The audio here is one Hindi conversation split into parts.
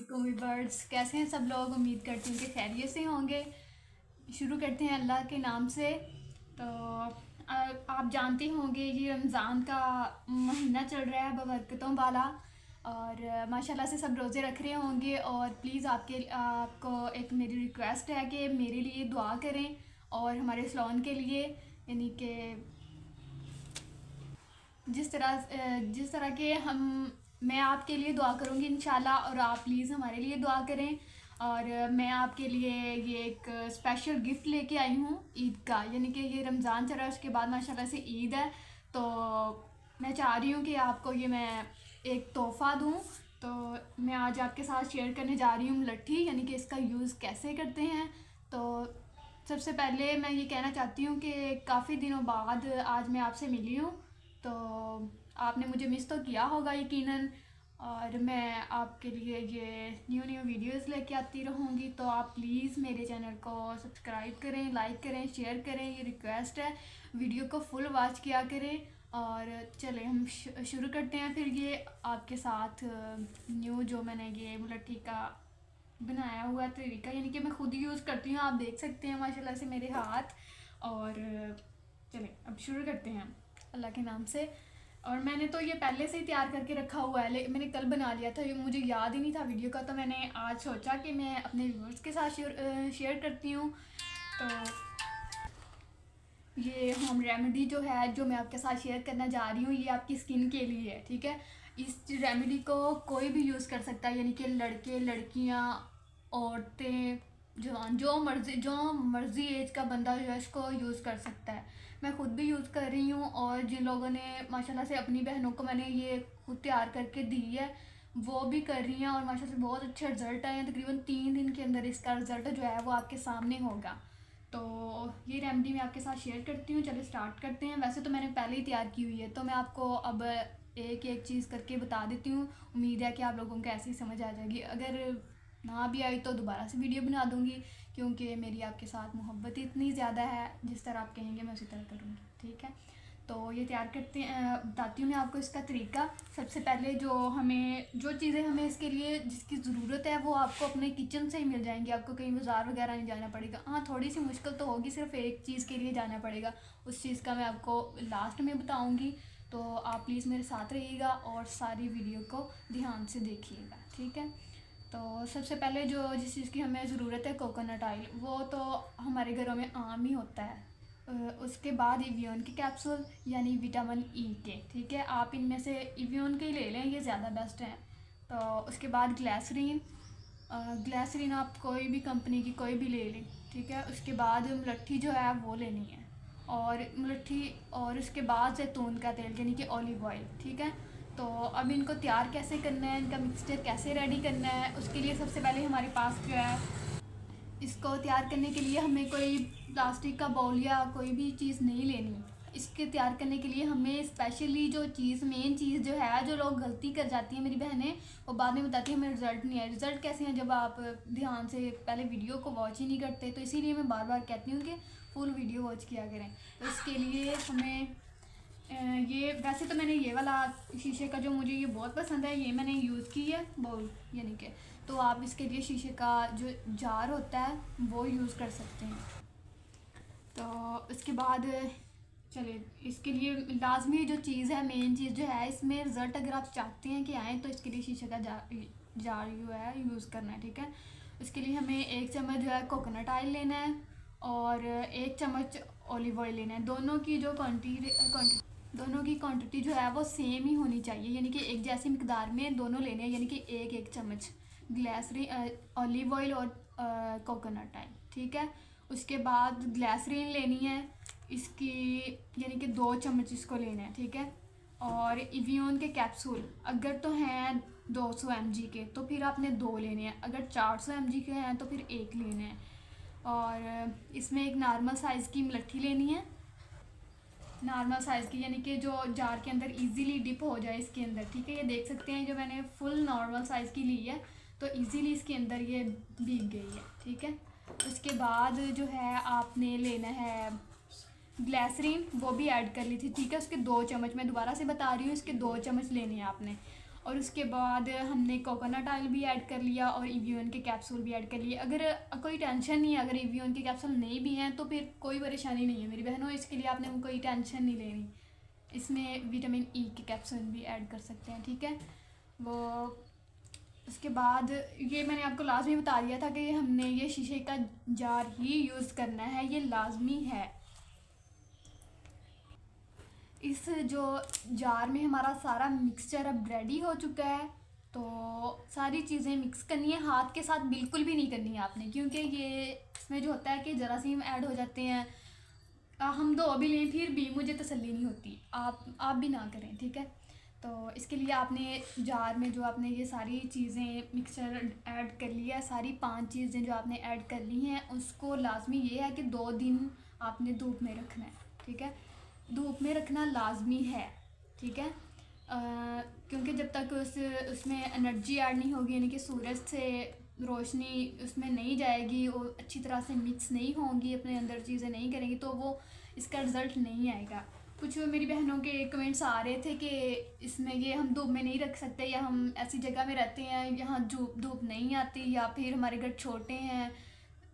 अस्सलामुअलैकुम वीवर्स, कैसे हैं सब लोग। उम्मीद करती हूँ कि खैरियत से होंगे। शुरू करते हैं अल्लाह के नाम से। तो आप जानते होंगे ये रमज़ान का महीना चल रहा है बबरकतों वाला, और माशाल्लाह से सब रोज़े रख रहे होंगे। और प्लीज़ आपको एक मेरी रिक्वेस्ट है कि मेरे लिए दुआ करें और हमारे सलोन के लिए, यानी कि जिस तरह के मैं आपके लिए दुआ करूँगी इंशाल्लाह, और आप प्लीज़ हमारे लिए दुआ करें। और मैं आपके लिए ये एक स्पेशल गिफ्ट लेके आई हूँ ईद का, यानी कि ये रमज़ान चल रहा है, उसके बाद माशाल्लाह से ईद है। तो मैं चाह रही हूँ कि आपको ये मैं एक तोहफ़ा दूँ। तो मैं आज आपके साथ शेयर करने जा रही हूँ मुलट्ठी, यानी कि इसका यूज़ कैसे करते हैं। तो सबसे पहले मैं ये कहना चाहती हूँ कि काफ़ी दिनों बाद आज मैं आपसे मिली हूँ, तो आपने मुझे मिस तो किया होगा यकीनन। और मैं आपके लिए ये न्यू वीडियोस लेके आती रहूँगी। तो आप प्लीज़ मेरे चैनल को सब्सक्राइब करें, लाइक करें, शेयर करें, ये रिक्वेस्ट है। वीडियो को फुल वॉच किया करें। और चले हम शुरू करते हैं फिर ये आपके साथ न्यू जो मैंने ये मुलट्ठी का बनाया हुआ तरीका, यानी कि मैं खुद ही यूज़ करती हूँ। आप देख सकते हैं माशाल्लाह से मेरे हाथ। और चलें अब शुरू करते हैं अल्लाह के नाम से। और मैंने तो ये पहले से ही तैयार करके रखा हुआ है, लेकिन मैंने कल बना लिया था, ये मुझे याद ही नहीं था वीडियो का। तो मैंने आज सोचा कि मैं अपने व्यूअर्स के साथ शेयर करती हूँ। तो ये होम रेमेडी जो है, जो मैं आपके साथ शेयर करना जा रही हूँ, ये आपकी स्किन के लिए है, ठीक है। इस रेमेडी को कोई भी यूज़ कर सकता है, यानी कि लड़के, लड़कियाँ, औरतें, जवान, जो मर्ज़ी एज का बंदा जो है इसको यूज़ कर सकता है। मैं खुद भी यूज़ कर रही हूँ, और जिन लोगों ने माशाल्लाह से अपनी बहनों को मैंने ये खुद तैयार करके दी है, वो भी कर रही हैं, और माशाल्लाह से बहुत अच्छे रिज़ल्ट आए हैं। तकरीबन 3 दिन के अंदर इसका रिज़ल्ट जो है वो आपके सामने होगा। तो ये रेमेडी मैं आपके साथ शेयर करती हूँ। चलिए स्टार्ट करते हैं। वैसे तो मैंने पहले ही तैयार की हुई है, तो मैं आपको अब एक एक चीज़ करके बता देती हूँ। उम्मीद है कि आप लोगों को ऐसे ही समझ आ जाएगी। अगर ना भी आई तो दोबारा से वीडियो बना दूँगी, क्योंकि मेरी आपके साथ मोहब्बत इतनी ज़्यादा है, जिस तरह आप कहेंगे मैं उसी तरह करूँगी, ठीक है। तो ये तैयार करते हैं, बताती हूँ मैं आपको इसका तरीका। सबसे पहले जो चीज़ें हमें इसके लिए जिसकी ज़रूरत है, वो आपको अपने किचन से ही मिल जाएंगी। आपको कहीं बाज़ार वगैरह नहीं जाना पड़ेगा। हाँ, थोड़ी सी मुश्किल तो होगी, सिर्फ एक चीज़ के लिए जाना पड़ेगा। उस चीज़ का मैं आपको लास्ट में बताऊँगी। तो आप प्लीज़ मेरे साथ रहिएगा और सारी वीडियो को ध्यान से देखिएगा, ठीक है। तो सबसे पहले जिस चीज़ की हमें ज़रूरत है, कोकोनट ऑयल, वो तो हमारे घरों में आम ही होता है। उसके बाद इवियन के कैप्सूल, यानी विटामिन ई के, ठीक है। आप इनमें से इवियन के ही ले लें, ये ज़्यादा बेस्ट हैं। तो उसके बाद ग्लिसरीन आप कोई भी कंपनी की कोई भी ले लें, ठीक है। उसके बाद मुलट्ठी जो है वो लेनी है, और उसके बाद जैतून का तेल, यानी कि ऑलिव ऑयल, ठीक है। तो अब इनको तैयार कैसे करना है, इनका मिक्सचर कैसे रेडी करना है, उसके लिए सबसे पहले हमारे पास जो है, इसको तैयार करने के लिए हमें कोई प्लास्टिक का बाउल या कोई भी चीज़ नहीं लेनी। इसके तैयार करने के लिए हमें स्पेशली मेन चीज़ जो है, जो लोग गलती कर जाती हैं मेरी बहनें, वो बाद में बताती हैं हमें रिज़ल्ट नहीं है। रिज़ल्ट कैसे हैं, जब आप ध्यान से पहले वीडियो को वॉच ही नहीं करते। तो इसीलिए मैं बार बार कहती हूँ कि फुल वीडियो वॉच किया करें। तो इसके लिए हमें ये, वैसे तो मैंने ये वाला शीशे का, जो मुझे ये बहुत पसंद है, ये मैंने यूज़ की है बाउल, यानी कि। तो आप इसके लिए शीशे का जो जार होता है वो यूज़ कर सकते हैं। तो इसके बाद चलिए, इसके लिए लाजमी जो चीज़ है, मेन चीज़ जो है, इसमें रिज़ल्ट अगर आप चाहते हैं कि आएँ, तो इसके लिए शीशे का जार जो है यूज़ करना है, ठीक है। इसके लिए हमें 1 चम्मच जो है कोकोनट ऑयल लेना है, और 1 चम्मच ऑलिव ऑयल लेना है। दोनों की क्वांटिटी जो है वो सेम ही होनी चाहिए, यानी कि एक जैसी मिकदार में दोनों लेने हैं, यानी कि 1-1 चम्मच ग्लिसरीन, ऑलिव ऑयल और कोकोनट ऑयल, ठीक है। उसके बाद ग्लिसरीन लेनी है, इसकी यानी कि 2 चम्मच इसको लेना है, ठीक है। और इवियन के कैप्सूल अगर तो हैं 200 mg के, तो फिर आपने 2 लेने हैं। अगर 400 mg के हैं तो फिर 1 लेने हैं। और इसमें एक नॉर्मल साइज़ की मुलट्ठी लेनी है, नॉर्मल साइज़ की, यानी कि जो जार के अंदर इजीली डिप हो जाए इसके अंदर, ठीक है। ये देख सकते हैं, जो मैंने फुल नॉर्मल साइज़ की ली है, तो इजीली इसके अंदर ये भीग गई है, ठीक है। उसके बाद जो है आपने लेना है ग्लिसरीन, वो भी ऐड कर ली थी, ठीक है। उसके 2 चम्मच, मैं दोबारा से बता रही हूँ, इसके 2 चम्मच लेने हैं आपने। और उसके बाद हमने कोकोनट ऑयल भी ऐड कर लिया और EVON के कैप्सूल भी ऐड कर लिए। अगर कोई टेंशन नहीं है, अगर EVON के कैप्सूल नहीं भी हैं तो फिर कोई परेशानी नहीं है मेरी बहनों, इसके लिए आपने कोई टेंशन नहीं लेनी। इसमें विटामिन E के कैप्सूल भी ऐड कर सकते हैं, ठीक है। वो उसके बाद ये मैंने आपको लाजमी बता दिया था कि हमने ये शीशे का जार ही यूज़ करना है, ये लाजमी है। इस जो जार में हमारा सारा मिक्सचर अब रेडी हो चुका है, तो सारी चीज़ें मिक्स करनी है, हाथ के साथ बिल्कुल भी नहीं करनी है आपने, क्योंकि ये इसमें जो होता है कि जरासीम ऐड हो जाते हैं। हम दो भी लें फिर भी मुझे तसल्ली नहीं होती, आप भी ना करें, ठीक है। तो इसके लिए आपने जार में जो आपने ये सारी चीज़ें मिक्सचर ऐड कर लिया, सारी 5 चीज़ें जो आपने ऐड कर ली हैं, उसको लाजमी ये है कि 2 दिन आपने धूप में रखना है, ठीक है। धूप में रखना लाजमी है, ठीक है। क्योंकि जब तक उसमें एनर्जी ऐड नहीं होगी, यानी कि सूरज से रोशनी उसमें नहीं जाएगी और अच्छी तरह से मिक्स नहीं होंगी, अपने अंदर चीज़ें नहीं करेंगी, तो वो इसका रिज़ल्ट नहीं आएगा। कुछ मेरी बहनों के कमेंट्स आ रहे थे कि इसमें ये हम धूप में नहीं रख सकते, या हम ऐसी जगह में रहते हैं यहाँ धूप नहीं आती, या फिर हमारे घर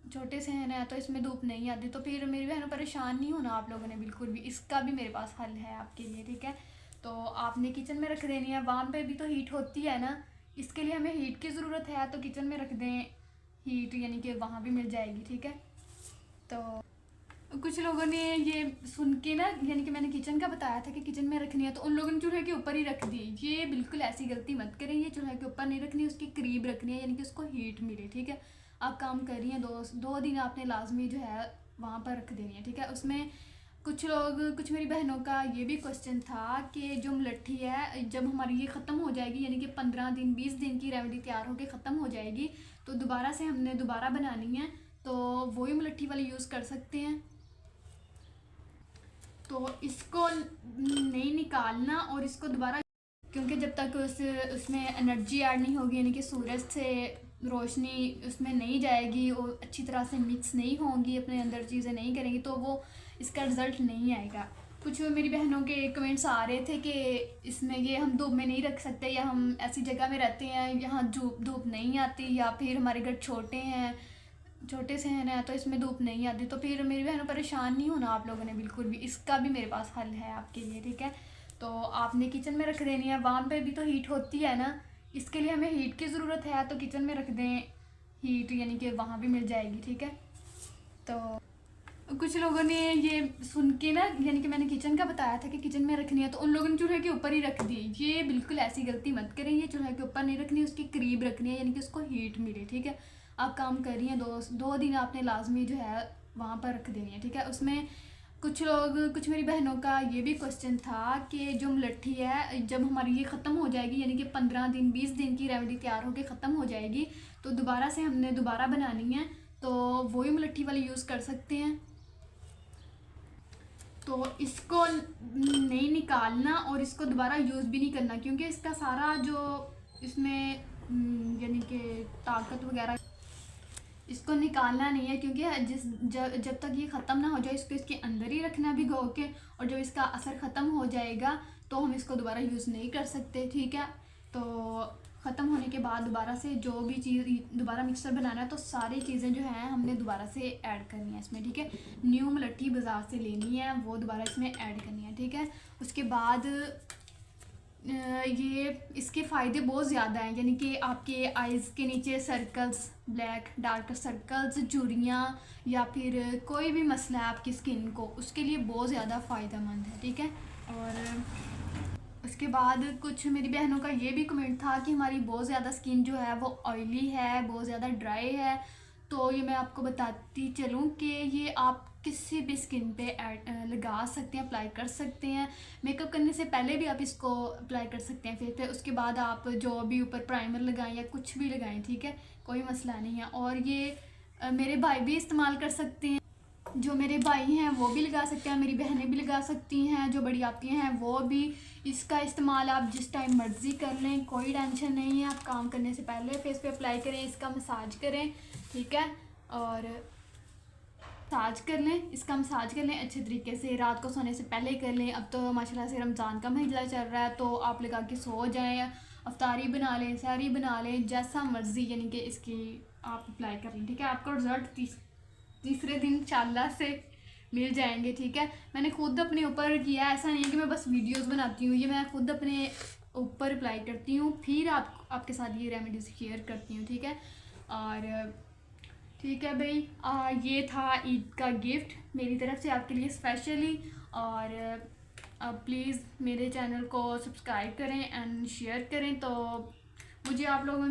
छोटे से हैं ना, तो इसमें धूप नहीं आती। तो फिर मेरी बहनों परेशान नहीं होना आप लोगों ने बिल्कुल भी, इसका भी मेरे पास हल है आपके लिए, ठीक है। तो आपने किचन में रख देनी है, वहाँ पे भी तो हीट होती है ना, इसके लिए हमें हीट की ज़रूरत है, तो किचन में रख दें हीट, यानी कि वहाँ भी मिल जाएगी, ठीक है। तो कुछ लोगों ने ये सुन के ना, यानी कि मैंने किचन का बताया था कि किचन में रखनी है, तो उन लोगों ने चूल्हे के ऊपर ही रख दी। ये बिल्कुल ऐसी गलती मत करें, ये चूल्हे के ऊपर नहीं रखनी, उसके करीब रखनी है, यानी कि उसको हीट मिले, ठीक है। आप काम कर रही हैं, 2 दिन आपने लाजमी जो है वहाँ पर रख देनी है, ठीक है। उसमें कुछ मेरी बहनों का ये भी क्वेश्चन था कि जो मलट्ठी है जब हमारी ये ख़त्म हो जाएगी, यानी कि 15 दिन 20 दिन की रेमेडी तैयार होकर ख़त्म हो जाएगी, तो दोबारा से हमने दोबारा बनानी है, तो वही मलट्ठी वाली यूज़ कर सकते हैं। तो इसको नहीं निकालना और इसको दोबारा, क्योंकि जब तक उसमें एनर्जी ऐड नहीं होगी, यानी कि सूरज से रोशनी उसमें नहीं जाएगी और अच्छी तरह से मिक्स नहीं होंगी, अपने अंदर चीज़ें नहीं करेंगी, तो वो इसका रिज़ल्ट नहीं आएगा। कुछ मेरी बहनों के कमेंट्स आ रहे थे कि इसमें ये हम धूप में नहीं रख सकते, या हम ऐसी जगह में रहते हैं यहाँ धूप नहीं आती, या फिर हमारे घर छोटे से हैं ना, तो इसमें धूप नहीं आती। तो फिर मेरी बहनों परेशान नहीं होना आप लोगों ने बिल्कुल भी, इसका भी मेरे पास हल है आपके लिए, ठीक है। तो आपने किचन में रख देनी है, वहाँ पे भी तो हीट होती है ना, इसके लिए हमें हीट की ज़रूरत है, तो किचन में रख दें हीट, यानी कि वहाँ भी मिल जाएगी, ठीक है। तो कुछ लोगों ने ये सुन के ना, यानी कि मैंने किचन का बताया था कि किचन में रखनी है, तो उन लोगों ने चूल्हे के ऊपर ही रख दी। ये बिल्कुल ऐसी गलती मत करें, ये चूल्हे के ऊपर नहीं रखनी, उसके करीब रखनी है, यानी कि उसको हीट मिले, ठीक है। आप काम कर रही हैं, 2 दिन आपने लाजमी जो है वहाँ पर रख देनी है, ठीक है। उसमें कुछ मेरी बहनों का ये भी क्वेश्चन था कि जो मलट्ठी है जब हमारी ये ख़त्म हो जाएगी, यानी कि 15 दिन 20 दिन की रेमेडी तैयार होकर ख़त्म हो जाएगी, तो दोबारा से हमने दोबारा बनानी है, तो वही मलट्ठी वाली यूज़ कर सकते हैं। तो इसको नहीं निकालना और इसको दोबारा यूज़ भी नहीं करना, क्योंकि इसका सारा जो इसमें यानी कि ताकत वगैरह, इसको निकालना नहीं है, क्योंकि जब तक ये ख़त्म ना हो जाए इसको इसके अंदर ही रखना भिगो के, और जब इसका असर ख़त्म हो जाएगा तो हम इसको दोबारा यूज़ नहीं कर सकते, ठीक है। तो ख़त्म होने के बाद दोबारा से जो भी चीज़ दोबारा मिक्सर बनाना है, तो सारी चीज़ें जो हैं हमने दोबारा से ऐड करनी है इसमें, ठीक है। न्यू मलट्ठी बाज़ार से लेनी है, वो दोबारा इसमें ऐड करनी है, ठीक है। उसके बाद ये इसके फ़ायदे बहुत ज़्यादा हैं, यानी कि आपके आइज़ के नीचे सर्कल्स, ब्लैक डार्क सर्कल्स, झुर्रियाँ, या फिर कोई भी मसला है आपकी स्किन को, उसके लिए बहुत ज़्यादा फ़ायदेमंद है, ठीक है। और उसके बाद कुछ मेरी बहनों का ये भी कमेंट था कि हमारी बहुत ज़्यादा स्किन जो है वो ऑयली है, बहुत ज़्यादा ड्राई है। तो ये मैं आपको बताती चलूँ कि ये आप किसी भी स्किन पे लगा सकते हैं, अप्लाई कर सकते हैं। मेकअप करने से पहले भी आप इसको अप्लाई कर सकते हैं फेस पे, उसके बाद आप जो भी ऊपर प्राइमर लगाएं या कुछ भी लगाएं, ठीक है, कोई मसला नहीं है। और ये मेरे भाई भी इस्तेमाल कर सकते हैं, जो मेरे भाई हैं वो भी लगा सकते हैं, मेरी बहनें भी लगा सकती हैं, जो बड़ी आतियाँ हैं वो भी। इसका इस्तेमाल आप जिस टाइम मर्ज़ी कर लें, कोई टेंशन नहीं है। आप काम करने से पहले फेस पे अप्लाई करें, इसका मसाज करें, ठीक है, और इसका मसाज कर लें अच्छे तरीके से, रात को सोने से पहले कर लें। अब तो माशाल्लाह से रमज़ान का महीना चल रहा है, तो आप लगा के सो जाएं। अफ्तारी बना लें, सहरी बना लें, जैसा मर्ज़ी यानी कि इसकी आप अप्लाई कर लें, ठीक है। आपको रिज़ल्ट तीसरे दिन इंशाल्लाह से मिल जाएंगे, ठीक है। मैंने खुद अपने ऊपर किया, ऐसा नहीं है कि मैं बस वीडियोस बनाती हूँ, ये मैं खुद अपने ऊपर अप्लाई करती हूँ, फिर आपके साथ ये रेमेडीज शेयर करती हूँ, ठीक है। और ठीक है भाई, ये था ईद का गिफ्ट मेरी तरफ से आपके लिए स्पेशली। और प्लीज़ मेरे चैनल को सब्सक्राइब करें एंड शेयर करें। तो मुझे आप लोगों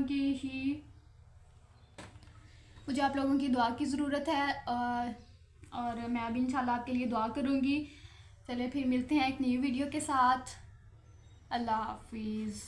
की दुआ की ज़रूरत है, और मैं भी इंशाल्लाह आपके लिए दुआ करूँगी। चलिए फिर मिलते हैं एक नई वीडियो के साथ। अल्लाह हाफिज़।